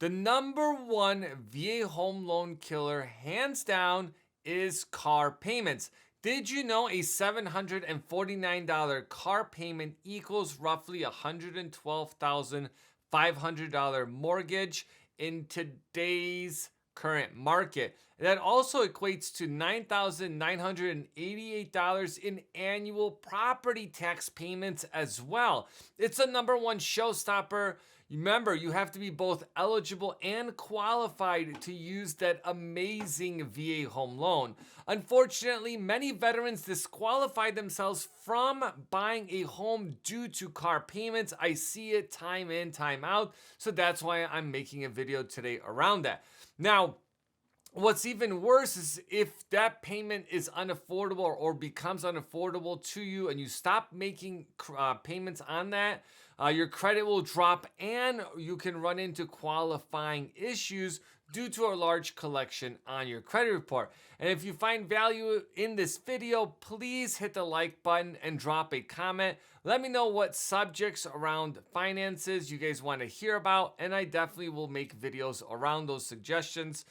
The number one VA home loan killer, hands down, is car payments. Did you know a $749 car payment equals roughly $112,500 mortgage in today's current market? That also equates to $9,988 in annual property tax payments as well. It's a number one showstopper. Remember, you have to be both eligible and qualified to use that amazing VA home loan. Unfortunately, many veterans disqualify themselves from buying a home due to car payments. I see it time in, time out. So that's why I'm making a video today around that. Now, what's even worse is if that payment is unaffordable or becomes unaffordable to you and you stop making payments on that, your credit will drop and you can run into qualifying issues due to a large collection on your credit report. And if you find value in this video, please hit the like button and drop a comment. Let me know what subjects around finances you guys want to hear about, and I definitely will make videos around those suggestions.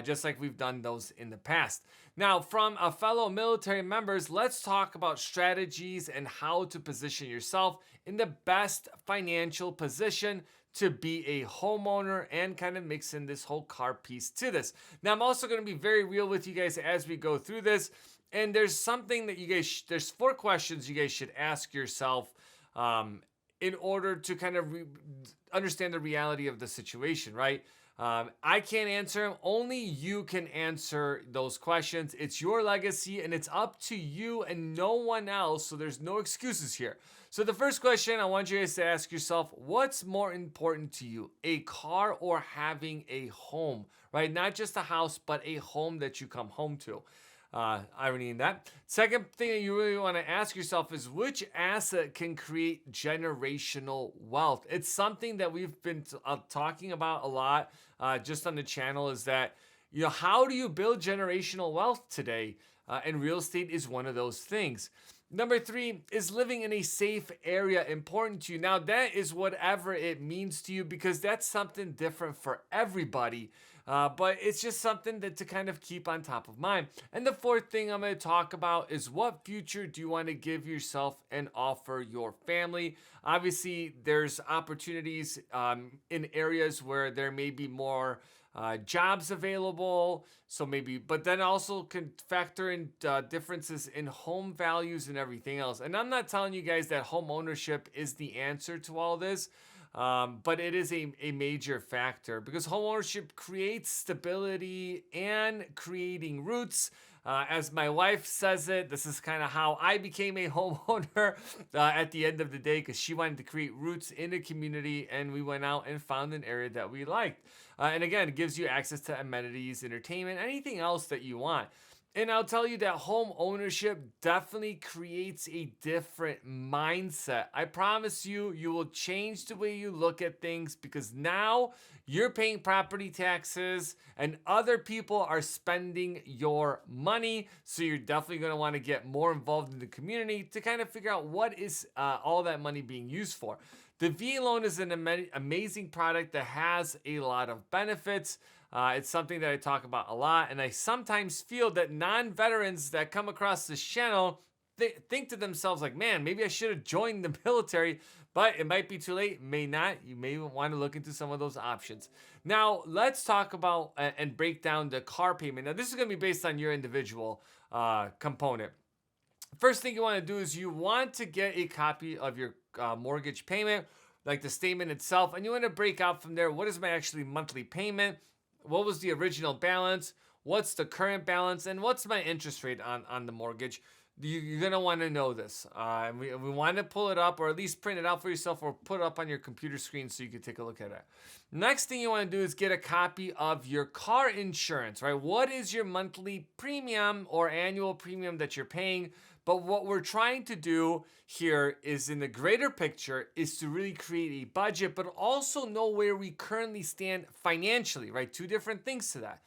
Just like we've done those in the past. Now, from a fellow military members, let's talk about strategies and how to position yourself in the best financial position to be a homeowner and kind of mix in this whole car piece to this. Now, I'm also going to be very real with you guys as we go through this. And there's something that you guys, there's 4 questions you guys should ask yourself in order to kind of understand the reality of the situation, right? I can't answer them. Only you can answer those questions. It's your legacy and it's up to you and no one else. So there's no excuses here. So the first question I want you guys to ask yourself, what's more important to you, a car or having a home, right? Not just a house, but a home that you come home to. Irony in that. Second thing that you really want to ask yourself is which asset can create generational wealth? It's something that we've been talking about a lot just on the channel is that, you know, how do you build generational wealth today? And real estate is one of those things. Number 3, is living in a safe area important to you? Now, that is whatever it means to you because that's something different for everybody. But it's just something that to kind of keep on top of mind. And the 4th thing I'm going to talk about is what future do you want to give yourself and offer your family? Obviously, there's opportunities in areas where there may be more jobs available. So maybe, but then also can factor in differences in home values and everything else. And I'm not telling you guys that home ownership is the answer to all this. But it is a major factor because homeownership creates stability and creating roots. As my wife says it, this is kind of how I became a homeowner at the end of the day because she wanted to create roots in a community and we went out and found an area that we liked. And again, it gives you access to amenities, entertainment, anything else that you want. And I'll tell you that home ownership definitely creates a different mindset. I promise you, you will change the way you look at things because now you're paying property taxes and other people are spending your money. So you're definitely going to want to get more involved in the community to kind of figure out what is all that money being used for. The VA loan is an amazing product that has a lot of benefits. It's something that I talk about a lot, and I sometimes feel that non-veterans that come across this channel think to themselves like, man, maybe I should have joined the military, but it might be too late, may not. You may want to look into some of those options. Now, let's talk about and break down the car payment. Now, this is going to be based on your individual component. First thing you want to do is you want to get a copy of your mortgage payment, like the statement itself, and you want to break out from there, what is my actually monthly payment? What was the original balance? What's the current balance? And what's my interest rate on the mortgage? You're going to want to know this. We want to pull it up or at least print it out for yourself or put it up on your computer screen so you can take a look at it. Next thing you want to do is get a copy of your car insurance, right? What is your monthly premium or annual premium that you're paying? But what we're trying to do here is in the greater picture is to really create a budget, but also know where we currently stand financially, right? 2 different things to that.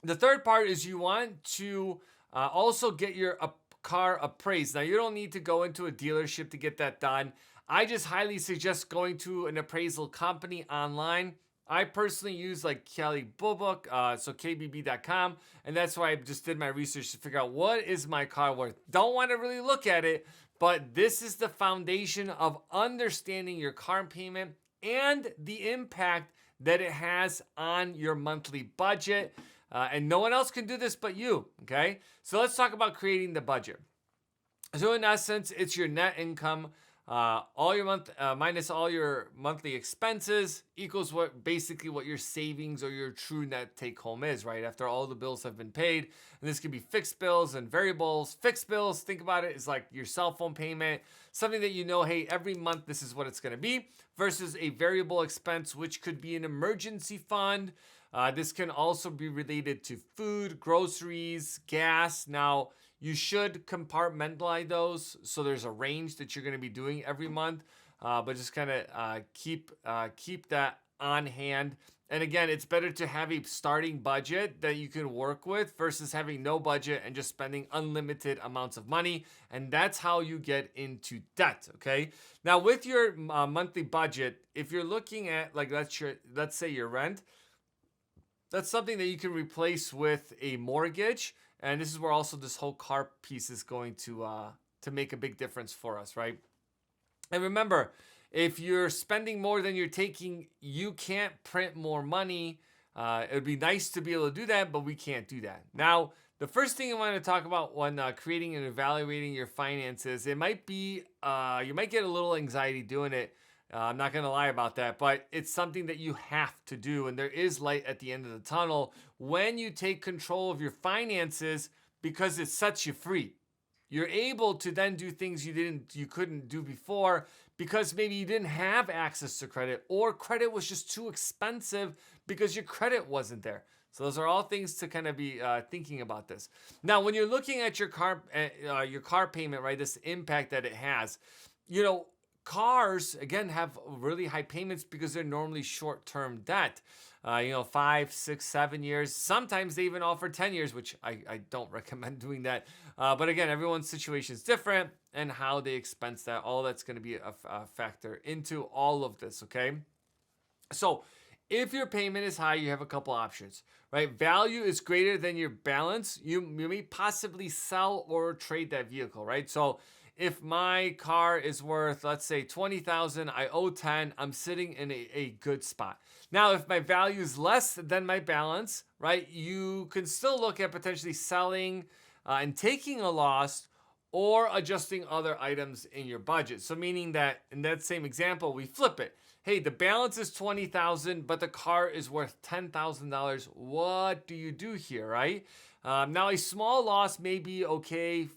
The third part is you want to also get your car appraised. Now, you don't need to go into a dealership to get that done. I just highly suggest going to an appraisal company online. I personally use like Kelly Blue Book, so kbb.com, and that's why I just did my research to figure out what is my car worth. Don't want to really look at it, but this is the foundation of understanding your car payment and the impact that it has on your monthly budget. And no one else can do this but you, okay? So let's talk about creating the budget. So in essence, it's your net income, all your month minus all your monthly expenses equals what your savings or your true net take home is, right? After all the bills have been paid, and this could be fixed bills and variables. Fixed bills, think about it, is like your cell phone payment, something that you know, hey, every month this is what it's going to be, versus a variable expense, which could be an emergency fund. This can also be related to food, groceries, gas. Now, you should compartmentalize those so there's a range that you're going to be doing every month, but just kind of keep that on hand. And again, it's better to have a starting budget that you can work with versus having no budget and just spending unlimited amounts of money. And that's how you get into debt, okay? Now, with your monthly budget, if you're looking at, like, let's say your rent, that's something that you can replace with a mortgage. And this is where also this whole car piece is going to make a big difference for us, right? And remember, if you're spending more than you're taking, you can't print more money. It would be nice to be able to do that, but we can't do that. Now, the first thing I want to talk about when creating and evaluating your finances, it might be, you might get a little anxiety doing it. I'm not going to lie about that, but it's something that you have to do. And there is light at the end of the tunnel when you take control of your finances, because it sets you free. You're able to then do things you couldn't do before because maybe you didn't have access to credit, or credit was just too expensive because your credit wasn't there. So those are all things to kind of be thinking about this. Now, when you're looking at your car payment, right, this impact that it has, cars, again, have really high payments because they're normally short-term debt. 5, 6, 7 years. Sometimes they even offer 10 years, which I don't recommend doing that. But again, everyone's situation is different, and how they expense that, all that's going to be a factor into all of this, okay? So if your payment is high, you have a couple options, right? Value is greater than your balance. You may possibly sell or trade that vehicle, right? So if my car is worth, let's say, $20,000, I owe 10, I'm sitting in a good spot. Now, if my value is less than my balance, right, you can still look at potentially selling and taking a loss, or adjusting other items in your budget. So meaning that in that same example, we flip it. Hey, the balance is $20,000, but the car is worth $10,000. What do you do here, right? Now, a small loss may be okay,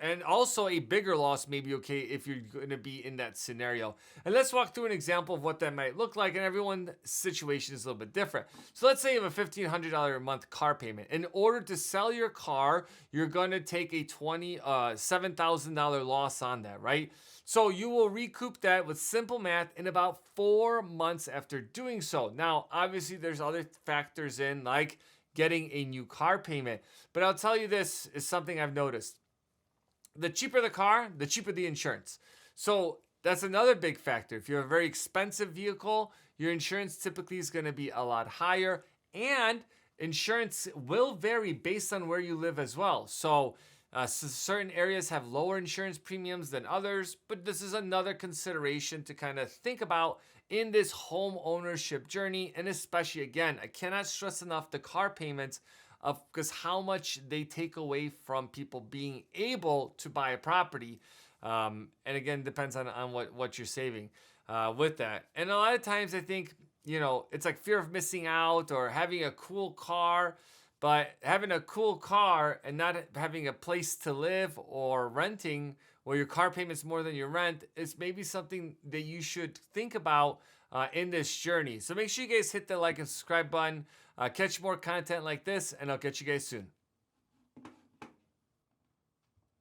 and also a bigger loss may be okay if you're going to be in that scenario. And let's walk through an example of what that might look like, and everyone's situation is a little bit different. So let's say you have a $1,500 a month car payment. In order to sell your car, you're going to take a $7,000 loss on that, right? So you will recoup that with simple math in about 4 months after doing so. Now, obviously, there's other factors in, like getting a new car payment. But I'll tell you, this is something I've noticed. The cheaper the car, the cheaper the insurance. So that's another big factor. If you have a very expensive vehicle, your insurance typically is going to be a lot higher, and insurance will vary based on where you live as well. So certain areas have lower insurance premiums than others, but this is another consideration to kind of think about in this home ownership journey. And especially, again, I cannot stress enough the car payments, because how much they take away from people being able to buy a property. And again, depends on what you're saving with that. And a lot of times I think, it's like fear of missing out, or having a cool car, but having a cool car and not having a place to live, or renting where your car payment's more than your rent, is maybe something that you should think about in this journey. So make sure you guys hit the like and subscribe button. Catch more content like this, and I'll catch you guys soon.